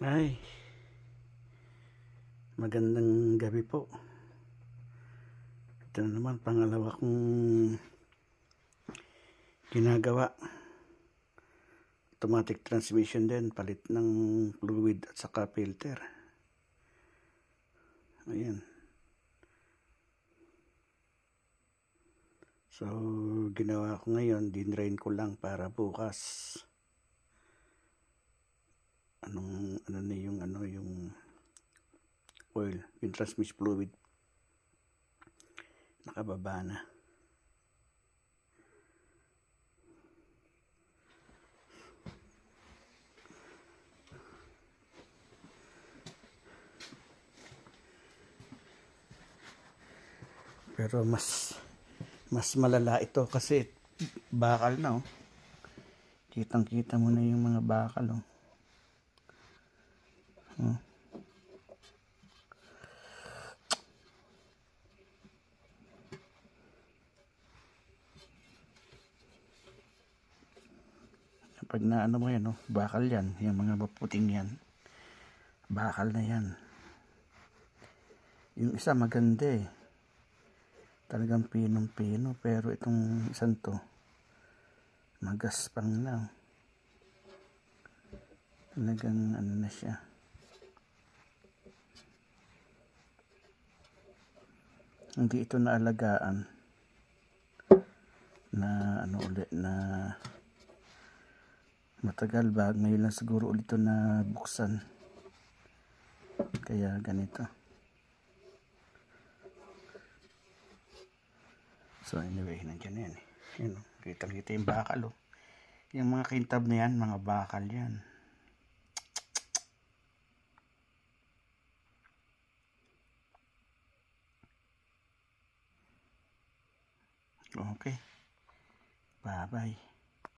Ay, magandang gabi po. Ito na naman, pangalawa kong ginagawa. Automatic transmission din, palit ng fluid at saka filter. Ayan. So, ginawa ko ngayon, dinrain ko lang para bukas. Yung oil, yung transmission fluid nakababa na. Pero mas malala ito kasi bakal na, oh. Kitang-kita mo na yung mga bakal, oh. Pag naano mo yan, oh, bakal yan, yung mga maputing yan, bakal na yan. Yung isa maganda eh, talagang pinong-pino, pero itong isang to magaspang na, talagang ano na siya. Hindi ito naalagaan na na matagal ba, ngayon lang siguro ulit ito na buksan, kaya ganito. So anyway, nandiyan na yan eh. Yun, kita yung bakal, oh. Yung mga kintab na yan, mga bakal yan. Okay, bye bye.